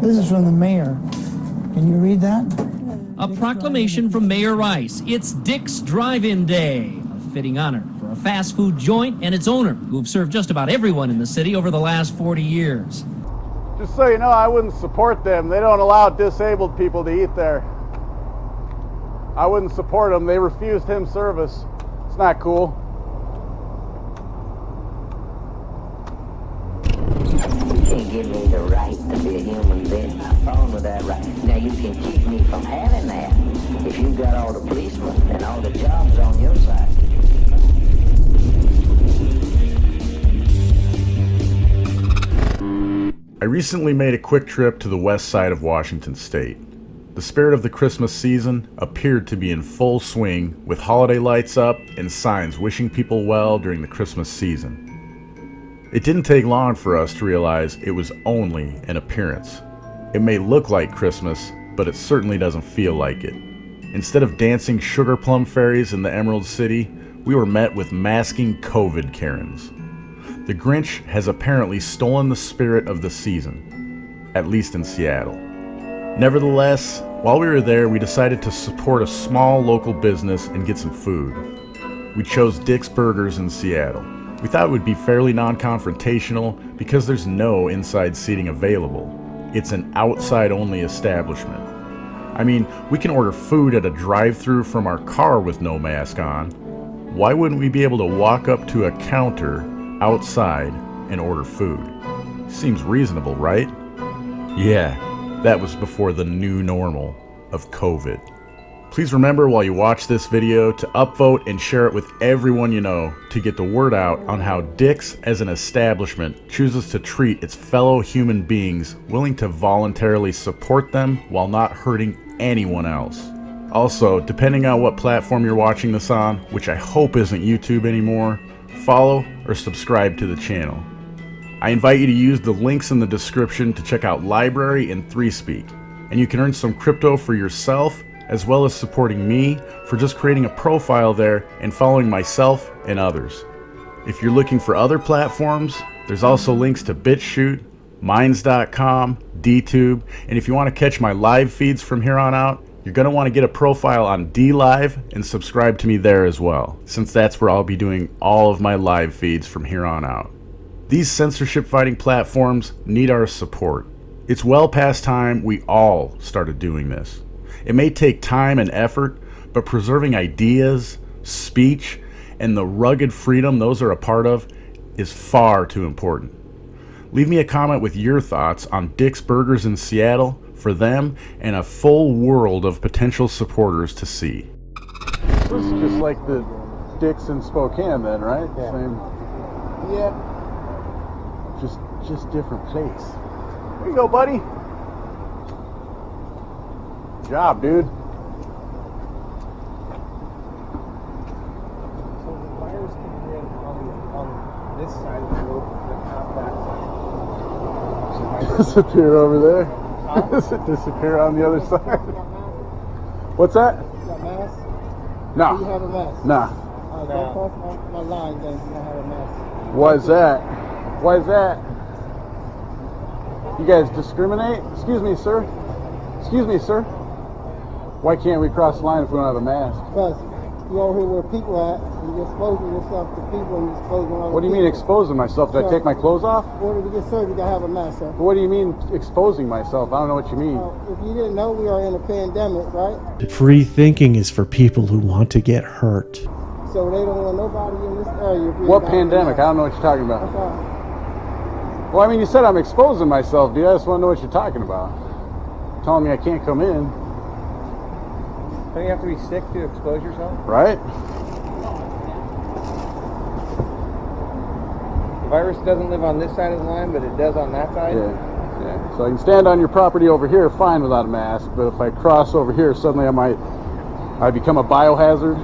This is from the mayor. Can you read that? A proclamation from Mayor Rice. It's Dick's Drive-In Day. A fitting honor for a fast food joint and its owner, who have served just about everyone in the city over the last 40 years. Just so you know, I wouldn't support them. They don't allow disabled people to eat there. I wouldn't support them. They refused him service. It's not cool. You can't give me the right to be a human being. I'm fine with that right. Now you can keep me from having that if you've got all the policemen and all the jobs on your side. I recently made a quick trip to the west side of Washington State. The spirit of the Christmas season appeared to be in full swing, with holiday lights up and signs wishing people well during the Christmas season. It didn't take long for us to realize it was only an appearance. It may look like Christmas, but it certainly doesn't feel like it. Instead of dancing sugar plum fairies in the Emerald City, we were met with masking COVID Karens. The Grinch has apparently stolen the spirit of the season, at least in Seattle. Nevertheless, while we were there, we decided to support a small local business and get some food. We chose Dick's Burgers in Seattle. We thought it would be fairly non-confrontational because there's no inside seating available. It's an outside-only establishment. I mean, we can order food at a drive-thru from our car with no mask on. Why wouldn't we be able to walk up to a counter outside and order food? Seems reasonable, right? Yeah, that was before the new normal of COVID. Please remember while you watch this video to upvote and share it with everyone you know to get the word out on how Dick's as an establishment chooses to treat its fellow human beings, willing to voluntarily support them while not hurting anyone else. Also, depending on what platform you're watching this on, which I hope isn't YouTube anymore, follow or subscribe to the channel. I invite you to use the links in the description to check out LBRY and 3Speak, and you can earn some crypto for yourself as well as supporting me for just creating a profile there and following myself and others. If you're looking for other platforms, there's also links to BitChute, Minds.com, DTube, and if you want to catch my live feeds from here on out, you're going to want to get a profile on DLive and subscribe to me there as well, since that's where I'll be doing all of my live feeds from here on out. These censorship fighting platforms need our support. It's well past time we all started doing this. It may take time and effort, but preserving ideas, speech, and the rugged freedom those are a part of is far too important. Leave me a comment with your thoughts on Dick's Burgers in Seattle for them and a full world of potential supporters to see. This is just like the Dick's in Spokane then, right? Yeah. Same. Yeah. Just different place. There you go, buddy. Good job, dude. So the virus can be on this side of the road, but not that side. Disappear over there. Does it disappear on the other side? What's that? You got mask? No. Do you have a mask? Nah. Don't cross my line then. You don't have a mask. Why is that? Why is that? You guys discriminate? Excuse me, sir. Excuse me, sir. Why can't we cross the line if we don't have a mask? Because you're over here where people are at, and you're exposing yourself to people and you're exposing other What do you mean exposing myself? Did I take my clothes off? In order to get served, you gotta have a mask, sir. What do you mean exposing myself? I don't know what you mean. If you didn't know, we are in a pandemic, right? Free thinking is for people who want to get hurt. So they don't want nobody in this area. What pandemic? I don't know what you're talking about. That's all. Well, I mean, you said I'm exposing myself, dude. I just want to know what you're talking about. You're telling me I can't come in. Don't you have to be sick to expose yourself? Right? The virus doesn't live on this side of the line, but it does on that side? Yeah. So I can stand on your property over here fine without a mask, but if I cross over here, suddenly I become a biohazard.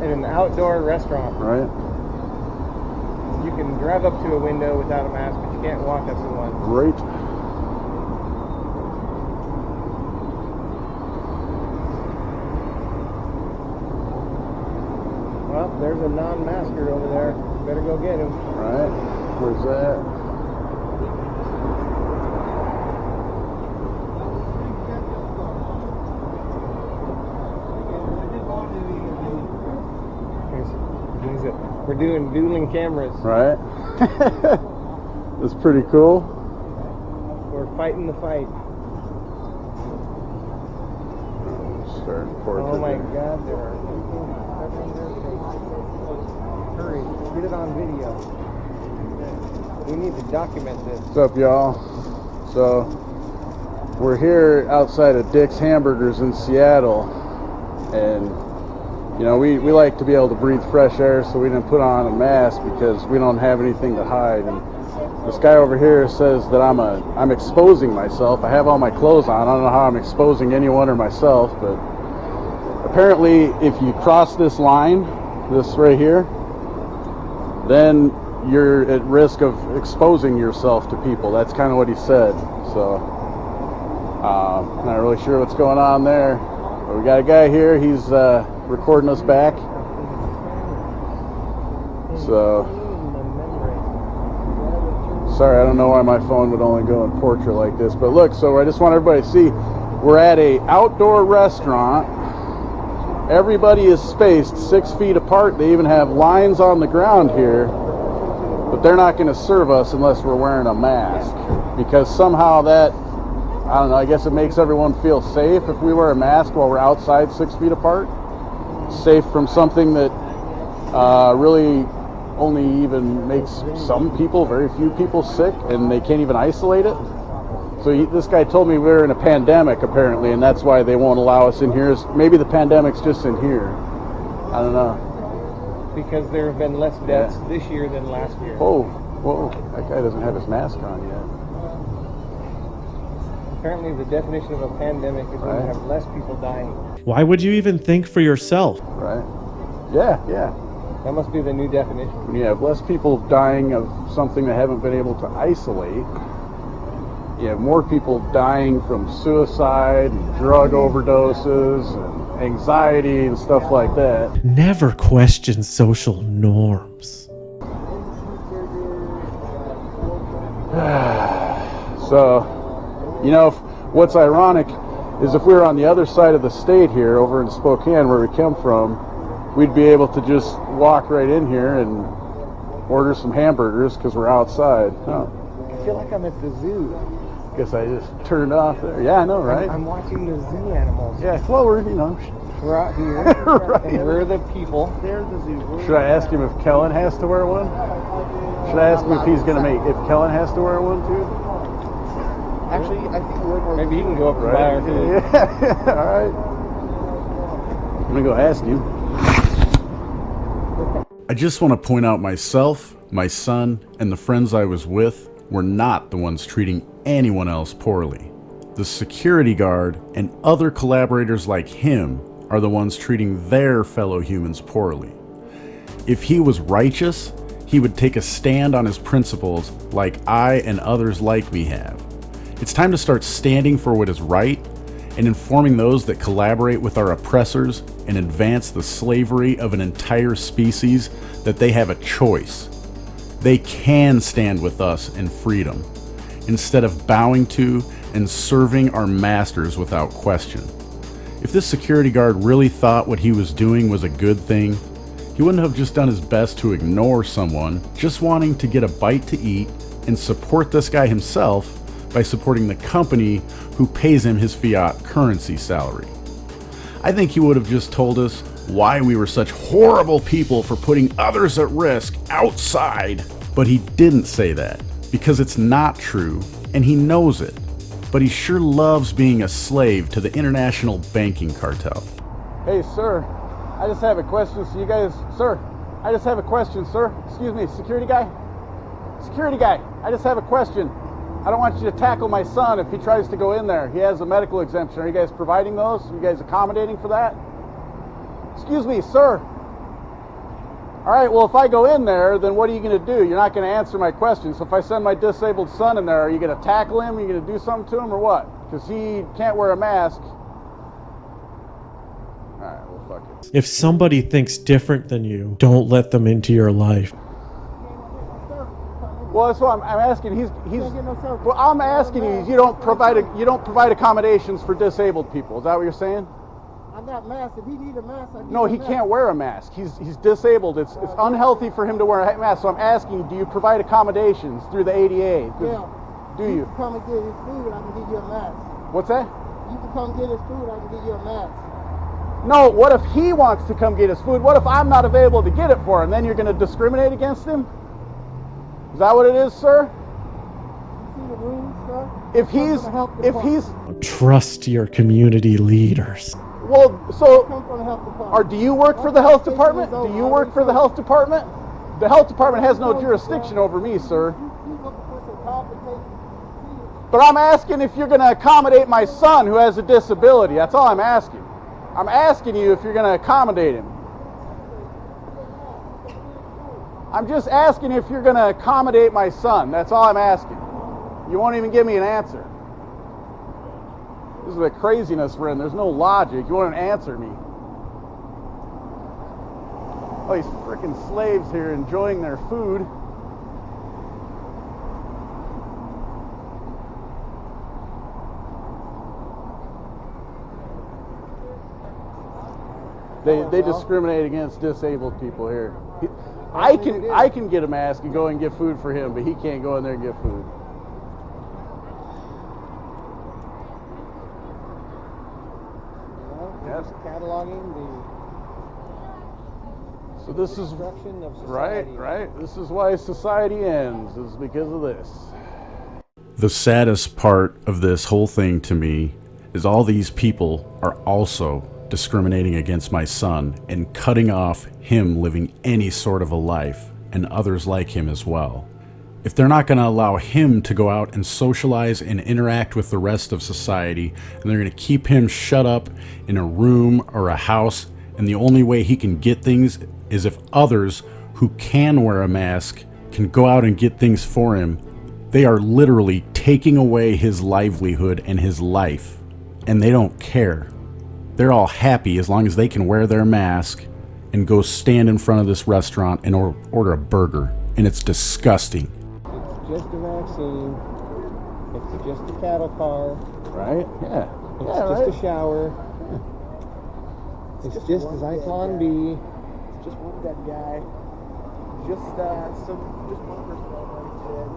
In an outdoor restaurant, Right? you can drive up to a window without a mask, but you can't walk up to one. Great. Well, there's a non-masker over there. Better go get him. Right. Where's that? We're doing dueling cameras. Right? That's pretty cool. We're fighting the fight. Start Oh portrait my there. God, there are people covering their faces. Hurry, get it on video. We need to document this. What's up, y'all? So, we're here outside of Dick's Hamburgers in Seattle, and you know, we like to be able to breathe fresh air, so we didn't put on a mask because we don't have anything to hide. And this guy over here says that I'm exposing myself. I have all my clothes on. I don't know how I'm exposing anyone or myself, but apparently if you cross this line, this right here, then you're at risk of exposing yourself to people. That's kind of what he said. So, not really sure what's going on there. But we got a guy here. He's recording us back. So, sorry, I don't know why my phone would only go in portrait like this. But look, so I just want everybody to see, we're at a outdoor restaurant. Everybody is spaced 6 feet apart. They even have lines on the ground here. But they're not going to serve us unless we're wearing a mask. Because somehow that, I don't know, I guess it makes everyone feel safe if we wear a mask while we're outside 6 feet apart. Safe from something that really only even makes some people, very few people sick, and they can't even isolate it. So this guy told me we're in a pandemic apparently, and that's why they won't allow us in here. Maybe the pandemic's just in here. I don't know. Because there have been less deaths this year than last year. Whoa, that guy doesn't have his mask on yet. Apparently the definition of a pandemic is when you have less people dying. Why would you even think for yourself? Right. Yeah. That must be the new definition. When you have less people dying of something they haven't been able to isolate, you have more people dying from suicide and drug overdoses and anxiety and stuff like that. Never question social norms. So, you know, what's ironic is if we were on the other side of the state here, over in Spokane where we come from, we'd be able to just walk right in here and order some hamburgers because we're outside. Oh. I feel like I'm at the zoo. Guess I just turned off there. Yeah, I know, right? I'm watching the zoo animals. Yeah, well, we're We're out here. Right. And we're the people. They're the zoo. Should I ask him if Kellen has to wear one? Should I ask him if he's going to if Kellen has to wear one too? Actually, I think we're more. Maybe you can go up and buy our food. Yeah, all right. I'm going to go ask you. I just want to point out myself, my son, and the friends I was with were not the ones treating anyone else poorly. The security guard and other collaborators like him are the ones treating their fellow humans poorly. If he was righteous, he would take a stand on his principles like I and others like me have. It's time to start standing for what is right and informing those that collaborate with our oppressors and advance the slavery of an entire species that they have a choice. They can stand with us in freedom, instead of bowing to and serving our masters without question. If this security guard really thought what he was doing was a good thing, he wouldn't have just done his best to ignore someone just wanting to get a bite to eat and support this guy himself by supporting the company who pays him his fiat currency salary. I think he would have just told us why we were such horrible people for putting others at risk outside. But he didn't say that, because it's not true, and he knows it. But he sure loves being a slave to the international banking cartel. Hey, sir, I just have a question. So you guys, sir, I just have a question, sir. Excuse me, security guy? Security guy, I just have a question. I don't want you to tackle my son if he tries to go in there. He has a medical exemption. Are you guys providing those? Are you guys accommodating for that? Excuse me, sir. All right, well, if I go in there, then what are you going to do? You're not going to answer my question. So if I send my disabled son in there, are you going to tackle him? Are you going to do something to him or what? Because he can't wear a mask. All right, well, fuck it. If somebody thinks different than you, don't let them into your life. Well, that's what I'm asking. He's. Well, I'm asking you. You don't provide accommodations for disabled people. Is that what you're saying? I got masks. If he need a mask, I No, he can't wear a mask. He's disabled. It's unhealthy for him to wear a mask. So I'm asking you, do you provide accommodations through the ADA? Yeah. Do you? Can come and get his food, I can get you a mask. What's that? You can come get his food, I can get you a mask. No, what if he wants to come get his food? What if I'm not available to get it for him? Then you're going to discriminate against him? Is that what it is, sir? You see the rules, sir? If he's Trust your community leaders. well, so come from the health department. do you work for the health department? Do you work for the health department? The health department has no jurisdiction over me, sir. You looking for some complications? But I'm asking if you're going to accommodate my son who has a disability. That's all I'm asking. I'm asking you if you're going to accommodate him. I'm just asking if you're going to accommodate my son. That's all I'm asking. You won't even give me an answer. This is the craziness we're in. There's no logic. You won't answer me. Oh, these freaking slaves here enjoying their food. They discriminate against disabled people here. I can get a mask and go and get food for him, but he can't go in there and get food. Yes. Cataloging So this is destruction of society. right. This is why society ends, is because of this. The saddest part of this whole thing to me is all these people are also discriminating against my son and cutting off him living any sort of a life, and others like him as well. If they're not going to allow him to go out and socialize and interact with the rest of society, and they're going to keep him shut up in a room or a house, and the only way he can get things is if others who can wear a mask can go out and get things for him, they are literally taking away his livelihood and his life, and they don't care. They're all happy as long as they can wear their mask and go stand in front of this restaurant and order a burger, and it's disgusting. It's just a vaccine. It's just a cattle car. Right? Yeah. It's just a shower. It's just as I can be. It's just one dead guy. Just one person already dead.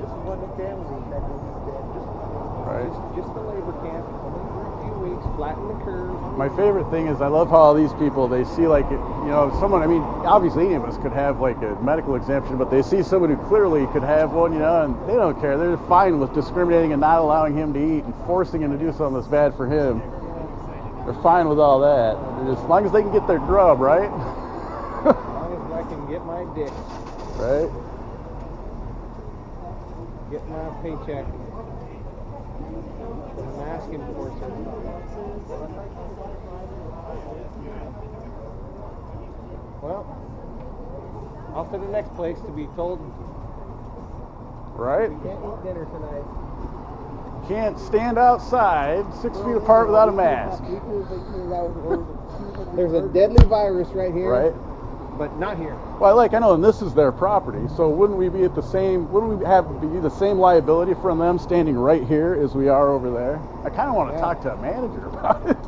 Just one family that is dead. Just one. Right. Just a labor camp. Only for a few weeks. Flatten the curve. My favorite thing is I love how all these people, they see like, someone, I mean, obviously any of us could have like a medical exemption, but they see someone who clearly could have one, and they don't care. They're fine with discriminating and not allowing him to eat and forcing him to do something that's bad for him. They're fine with all that. As long as they can get their grub, right? As long as I can get my dick. Right? Get my paycheck. I'm asking for it. Well, off to the next place to be told Right? we can't eat dinner tonight. Can't stand outside 6 feet apart without a mask. There's a deadly virus right here. Right? But not here. Well, I know, and this is their property, so wouldn't we be the same liability from them standing right here as we are over there? I kind of want to talk to a manager about it.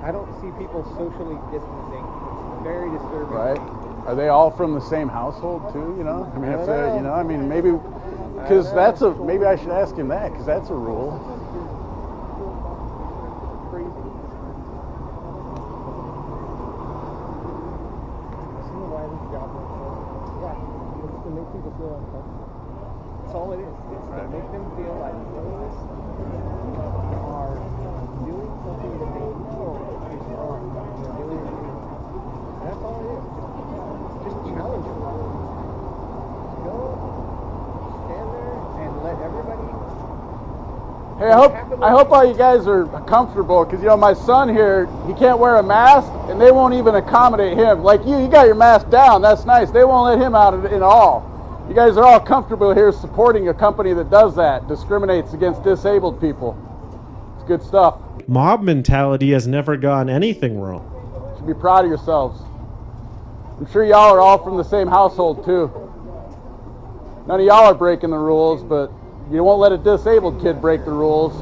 I don't see people socially distancing. It's very disturbing. Right? Are they all from the same household too? I mean, if they're, maybe, because maybe I should ask him that, because that's a rule. To make people feel uncomfortable. That's all it is. It's to make them feel like those are doing something that they know is wrong. That's all it is. Just challenge them. Go stand there and let everybody. Hey, I hope all you guys are comfortable, because my son here, he can't wear a mask, and they won't even accommodate him. Like you got your mask down. That's nice. They won't let him out at all. You guys are all comfortable here supporting a company that does that, discriminates against disabled people. It's good stuff. Mob mentality has never gone anything wrong. You should be proud of yourselves. I'm sure y'all are all from the same household too. None of y'all are breaking the rules, but You won't let a disabled kid break the rules,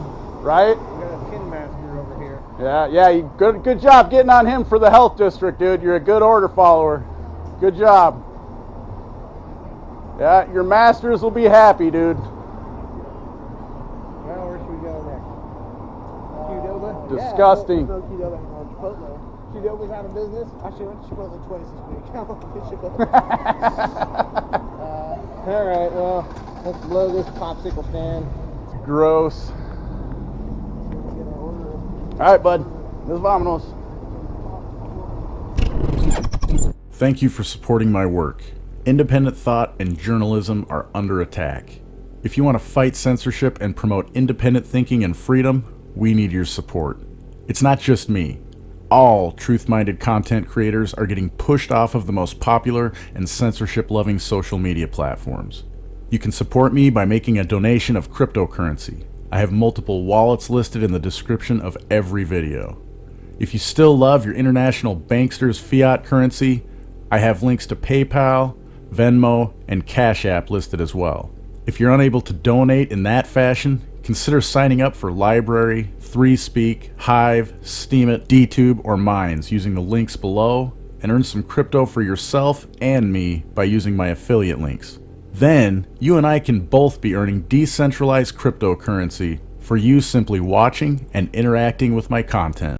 right? We got a tin master over here. Yeah, good job getting on him for the health district, dude. You're a good order follower. Good job. Yeah, your masters will be happy, dude. Well, where should we go next? Qdoba? Disgusting. Yeah, Qdoba on Chipotle. Qdoba's out of business? Actually, I went to Chipotle twice this week. I don't think Chipotle. Alright, well, let's blow this popsicle stand. Gross. All right, bud. Nos vámonos. Thank you for supporting my work. Independent thought and journalism are under attack. If you want to fight censorship and promote independent thinking and freedom, we need your support. It's not just me. All truth-minded content creators are getting pushed off of the most popular and censorship-loving social media platforms. You can support me by making a donation of cryptocurrency. I have multiple wallets listed in the description of every video. If you still love your international banksters' fiat currency, I have links to PayPal, Venmo, and Cash App listed as well. If you're unable to donate in that fashion, consider signing up for LBRY, 3Speak, Hive, Steemit, DTube, or Minds using the links below, and earn some crypto for yourself and me by using my affiliate links. Then, you and I can both be earning decentralized cryptocurrency for you simply watching and interacting with my content.